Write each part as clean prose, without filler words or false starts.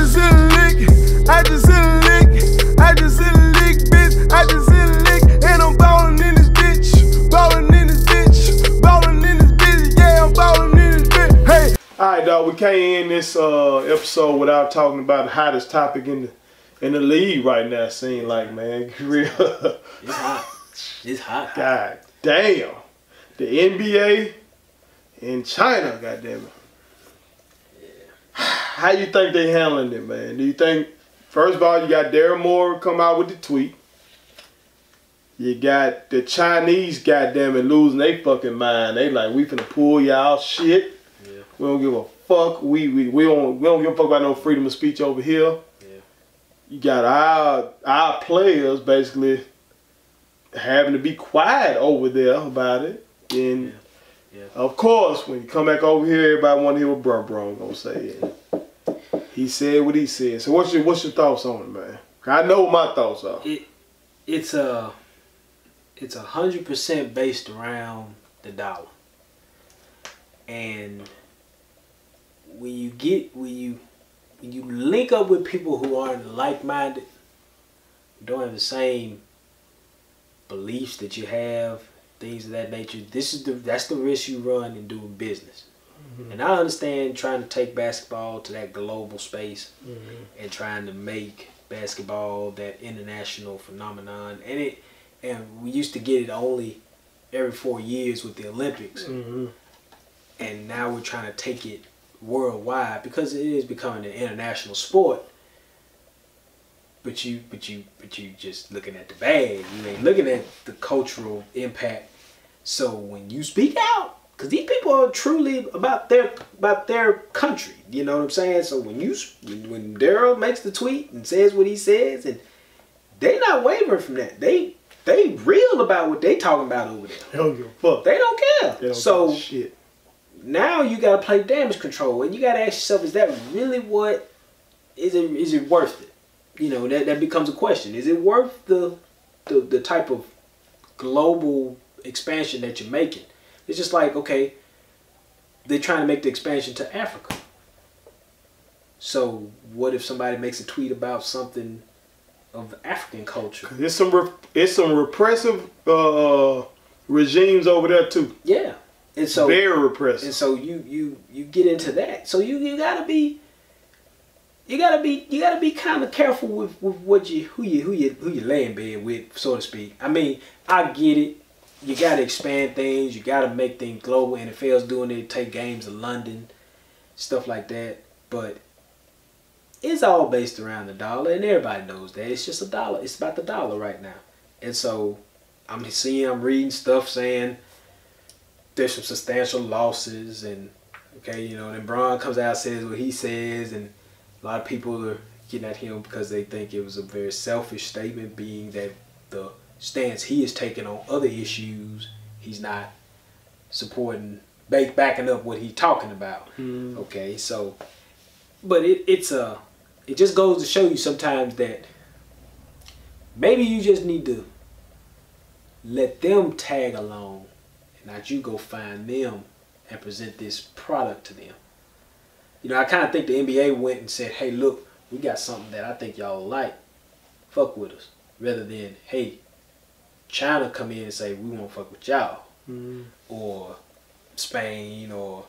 just hit a lick. I just hit a lick. I just hit a lick, bitch. I just hit a lick. And I'm ballin' in this bitch. Ballin' in this bitch. Ballin' in this bitch. Yeah, I'm ballin' in this bitch. Hey. Alright, dog, we can't end this episode without talking about the hottest topic in the league right now. Seem like, man, real. It's hot. It's hot. God damn. The NBA in China, goddamn it. Yeah. How you think they handling it, man? Do you think, first of all, you got Daryl Moore come out with the tweet. You got the Chinese, goddamn it, losing their fucking mind. They like, we finna pull y'all shit. Yeah. We don't give a fuck. We don't give a fuck about no freedom of speech over here. Yeah. You got our players basically having to be quiet over there about it. And of course, when you come back over here, everybody want to hear what Brum gonna say. And he said what he said. So what's your thoughts on it, man? I know what my thoughts are. It's 100% based around the dollar. And when you link up with people who aren't like-minded, don't have the same beliefs that you have, things of that nature, that's the risk you run in doing business. Mm-hmm. And I understand trying to take basketball to that global space, mm-hmm. and trying to make basketball that international phenomenon. And we used to get it only every 4 years with the Olympics. Mm-hmm. And now we're trying to take it worldwide because it is becoming an international sport. But you just looking at the bag. You ain't looking at the cultural impact. So when you speak out, because these people are truly about their country, you know what I'm saying? So when Daryl makes the tweet and says what he says, and they not wavering from that. They real about what they talking about over there. They don't give a fuck. They don't care. They don't give a shit. Now you gotta play damage control, and you gotta ask yourself: is that really what? Is it worth it? You know, that becomes a question. Is it worth the type of global expansion that you're making? It's just like, okay, they're trying to make the expansion to Africa. So what if somebody makes a tweet about something of African culture? It's some repressive regimes over there too. Yeah, and so very repressive. And so you get into that. So you gotta be kind of careful with what who you lay in bed with, so to speak. I mean, I get it. You gotta expand things. You gotta make things global. NFL's doing it. Take games to London, stuff like that. But it's all based around the dollar, and everybody knows that. It's just a dollar. It's about the dollar right now. And so I'm reading stuff saying there's some substantial losses, and okay, you know, then Bron comes out and says what he says, and a lot of people are getting at him because they think it was a very selfish statement, being that the stance he is taking on other issues, he's not supporting, backing up what he's talking about. Mm. Okay, so, but it just goes to show you sometimes that maybe you just need to let them tag along, and not you go find them and present this product to them. You know, I kind of think the NBA went and said, hey, look, we got something that I think y'all like. Fuck with us. Rather than, hey, China come in and say, we won't fuck with y'all. Mm-hmm. Or Spain or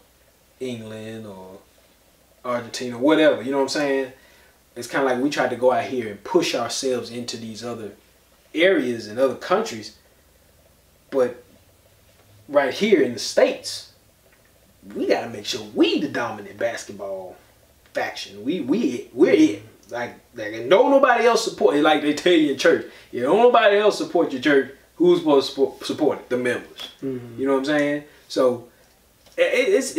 England or Argentina, whatever. You know what I'm saying? It's kind of like we tried to go out here and push ourselves into these other areas and other countries. But right here in the States, we gotta make sure we the dominant basketball faction. We're it. Like don't nobody else support it. Like they tell you in church, if don't nobody else support your church, who's supposed to support it? The members. Mm-hmm. You know what I'm saying? So it's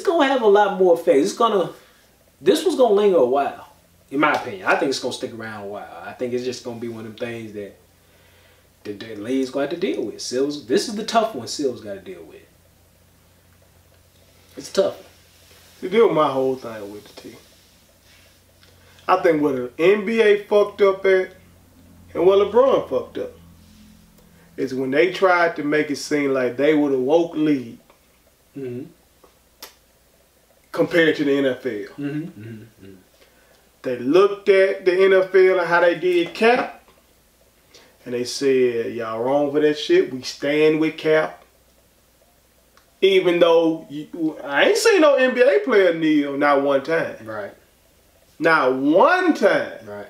gonna have a lot more effect. This was gonna linger a while, in my opinion. I think it's gonna stick around a while. I think it's just gonna be one of them things that the league's gonna have to deal with. Sills, this is the tough one Sills got to deal with. It's tough. To deal with my whole thing with the team. I think what the NBA fucked up at and what LeBron fucked up is when they tried to make it seem like they were the woke league. Mm-hmm. compared to the NFL. They looked at the NFL and how they did Cap, and they said, y'all wrong for that shit. We stand with Cap. Even though I ain't seen no NBA player kneel not one time. Right. Not one time. Right.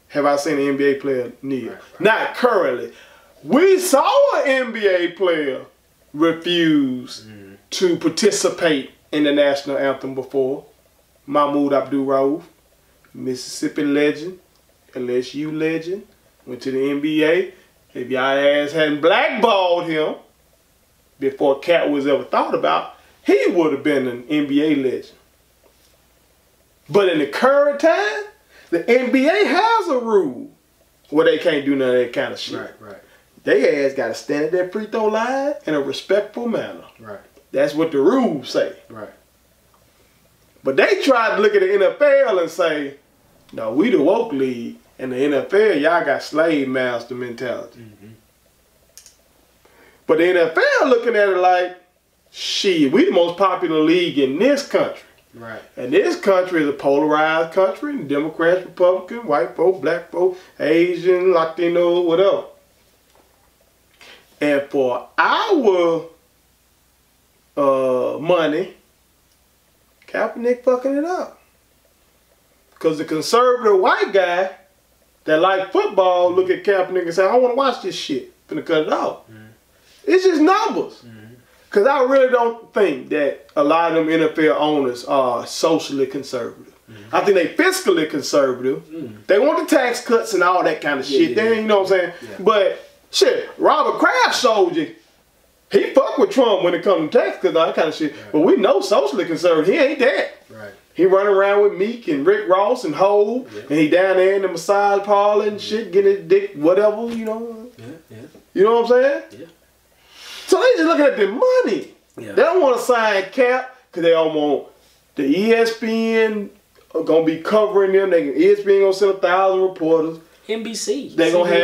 Have I seen an NBA player kneel? Right. Not currently. We saw an NBA player refuse to participate in the national anthem before. Mahmoud Abdul-Rauf, Mississippi legend, LSU legend, went to the NBA. If y'all ass hadn't blackballed him before Cat was ever thought about, he would have been an NBA legend. But in the current time, the NBA has a rule where they can't do none of that kind of shit. Right, right. They ass got to stand at that free throw line in a respectful manner. Right. That's what the rules say. Right. But they tried to look at the NFL and say, no, we the woke league. And the NFL, y'all got slave master mentality. But the NFL looking at it like, shit, we the most popular league in this country. Right. And this country is a polarized country. Democrats, Republicans, white folk, black folk, Asian, Latino, whatever. And for our money, Kaepernick fucking it up. Because the conservative white guy that like football look at Kaepernick and say, I want to watch this shit. Finna cut it off. It's just numbers. Because I really don't think that a lot of them NFL owners are socially conservative. I think they fiscally conservative. They want the tax cuts and all that kind of shit. They, you know what I'm saying? But shit, Robert Kraft showed you. He fuck with Trump when it comes to tax cuts and all that kind of shit. But we know socially conservative. He ain't that. Right. He running around with Meek and Rick Ross and Hov. And he down there in the massage parlor and shit, getting his dick, whatever, you know. You know what I'm saying? Yeah. So they just looking at the money. They don't want to sign Cap because they don't want the ESPN are gonna be covering them. ESPN gonna send 1,000 reporters. NBC. They gonna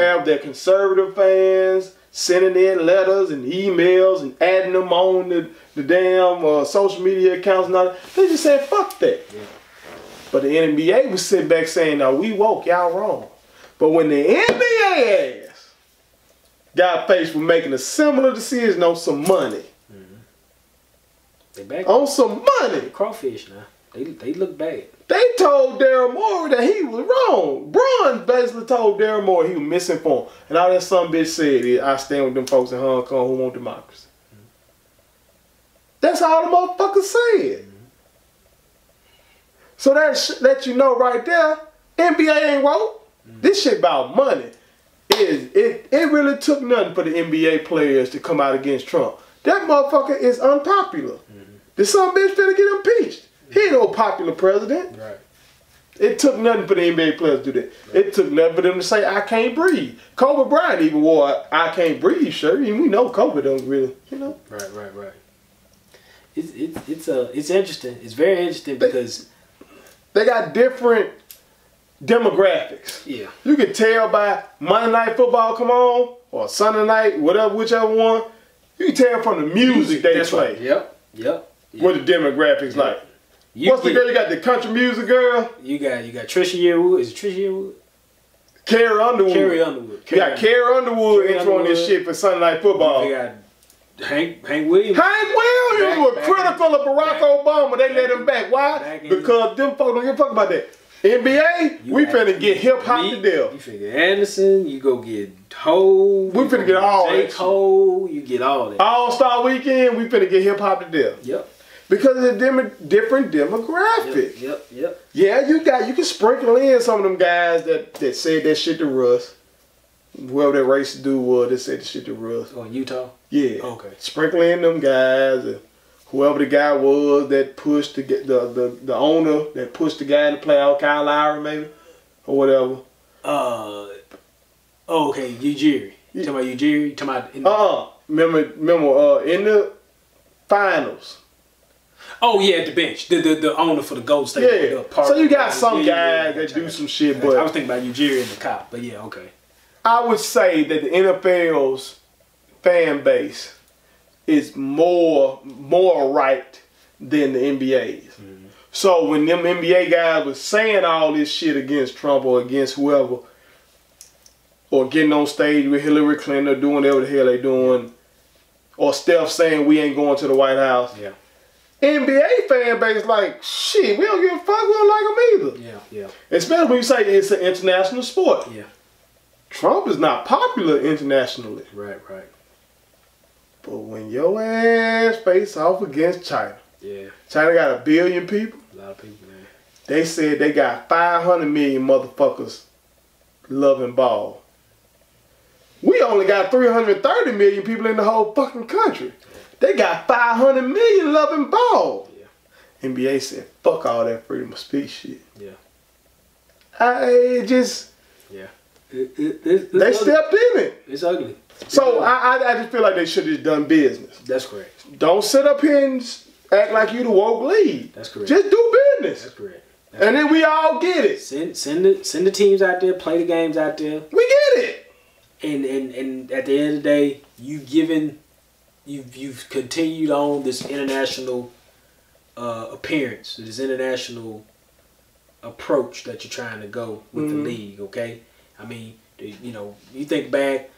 have their conservative fans sending in letters and emails and adding them on the damn social media accounts and all that. They just said fuck that. But the NBA was sitting back saying, no, we woke, y'all wrong. But when the NBA ass got faced with making a similar decision on some money. They back on some money. Crawfish now. They look bad. They told Daryl Morey that he was wrong. Braun basically told Daryl Morey he was misinformed. And all that some bitch said is, I stand with them folks in Hong Kong who want democracy. That's all the motherfuckers said. So that let you know right there, NBA ain't woke. This shit about money. It really took nothing for the NBA players to come out against Trump. That motherfucker is unpopular. The some bitch finna get impeached. He ain't no popular president. Right. It took nothing for the NBA players to do that. Right. It took nothing for them to say, I can't breathe. Kobe Bryant even wore a I can't breathe shirt. And we know Kobe don't really, you know. Right. It's interesting. It's very interesting because they got different demographics. Yeah. You can tell by Monday Night Football come on or Sunday night, whatever, whichever one. You can tell from the music they play. Right. Yep. What the demographics like. What's the girl? You got the country music girl. You got Trisha Yearwood. Is it Trisha Yearwood? Carrie Underwood. You got Carrie Underwood introing this shit for Sunday Night Football. You got Hank Williams. Hank Williams was critical of Barack Obama. They let him back. Why? Because them folks don't give a fuck about that. NBA, we finna get hip hop to death. You finna get Anderson. You go get Hov. We finna get all that. J. Cole. You get all that. All-Star Weekend. We finna get hip hop to death. Yep. Because of the different demographic. Yep. Yeah, you can sprinkle in some of them guys that said that shit to Russ. Whoever that racist dude was that said the shit to Russ. Oh, in Utah? Yeah. Okay. Sprinkle in them guys. Whoever the guy was that pushed the owner that pushed the guy in the playoff, Kyle Lowry maybe, or whatever. Okay, Ujiri. You talking about Ujiri? You talking about? Remember in the finals. Oh yeah, at the bench, the owner for the Gold State. Yeah. So you got some guys that do some shit, but I was thinking about Ujiri and the cop, but yeah, okay. I would say that the NFL's fan base is more right than the NBA's. So when them NBA guys was saying all this shit against Trump or against whoever, or getting on stage with Hillary Clinton or doing whatever the hell they doing, or Steph saying we ain't going to the White House, NBA fan base like, shit, we don't give a fuck, we don't like them either. Especially when you say it's an international sport. Trump is not popular internationally. Right. But when your ass face off against China, China got 1 billion people. A lot of people, man. They said they got 500 million motherfuckers loving ball. We only got 330 million people in the whole fucking country. They got 500 million loving ball. NBA said, fuck all that freedom of speech shit. They stepped in it. It's ugly. So I just feel like they should have just done business. That's correct. Don't sit up here and act like you the woke lead. That's correct. Just do business. That's correct. And then we all get it. Send the teams out there, play the games out there. We get it. And at the end of the day, you've continued on this international appearance, this international approach that you're trying to go with the league. Okay, I mean, you think back,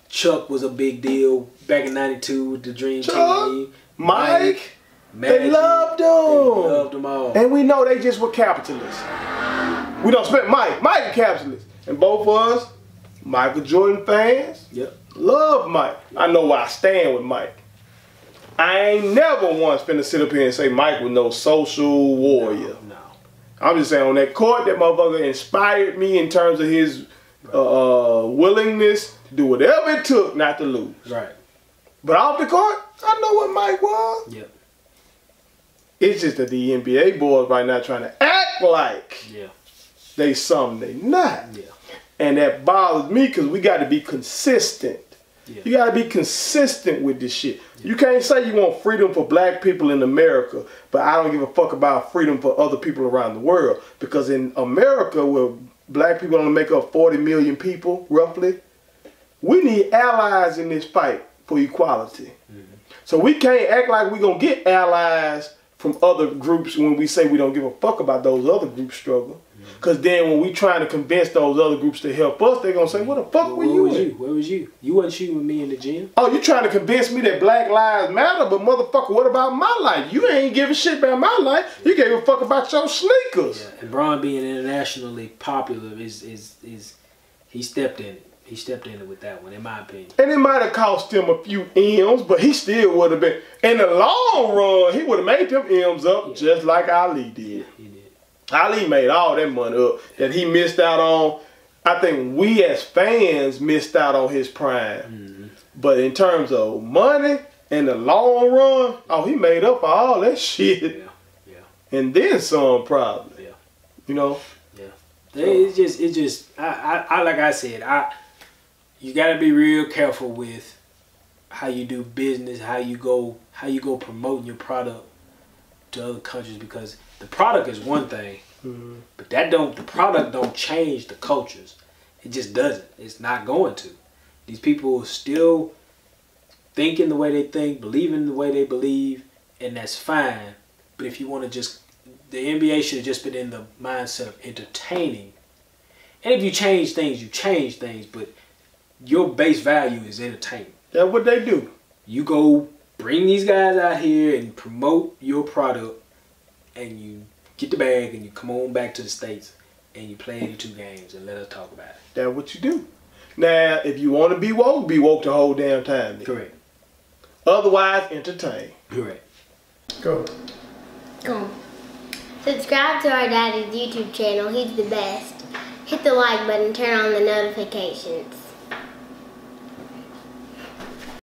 Chuck was a big deal back in '92 with the Dream Team. Mike. Magic, they loved them. They loved them all. And we know they just were capitalists. We don't spend Mike a capitalist. And both of us, Michael Jordan fans, love Mike. I know why I stand with Mike. I ain't never once finna sit up here and say Mike was no social warrior. No. I'm just saying on that court, that motherfucker inspired me in terms of his willingness to do whatever it took not to lose. Right. But off the court, I know what Mike was. It's just that the NBA boys right now trying to act like they something they not. And that bothers me because we got to be consistent. You got to be consistent with this shit. You can't say you want freedom for black people in America, but I don't give a fuck about freedom for other people around the world. Because in America, where black people only make up 40 million people, roughly, we need allies in this fight for equality. So we can't act like we're going to get allies from other groups when we say we don't give a fuck about those other groups' struggle. Because then when we trying to convince those other groups to help us, they're going to say, what the fuck were you in? Where was you? You wasn't shooting with me in the gym. Oh, you trying to convince me that Black Lives Matter, but motherfucker, what about my life? You ain't giving shit about my life. You gave a fuck about your sneakers. And Braun being internationally popular is he stepped in it. He stepped in it with that one, in my opinion. And it might have cost him a few M's, but he still would have been, in the long run, he would have made them M's up just like Ali did. He did. Ali made all that money up that he missed out on. I think we as fans missed out on his prime. But in terms of money, in the long run, oh, he made up for all that shit. And then some probably. You know? It's just, I like I said, you gotta be real careful with how you do business, how you go promoting your product to other countries, because the product is one thing, but the product don't change the cultures. It just doesn't. It's not going to. These people are still thinking the way they think, believing the way they believe, and that's fine. But if you want to the NBA should have just been in the mindset of entertaining. And if you change things, you change things, but your base value is entertainment. That's what they do. You go bring these guys out here and promote your product, and you get the bag and you come on back to the States and you play 82 games and let us talk about it. That's what you do. Now, if you want to be woke the whole damn time. Then. Correct. Otherwise, entertain. Correct. Go. Cool. Subscribe to our daddy's YouTube channel. He's the best. Hit the like button, turn on the notifications.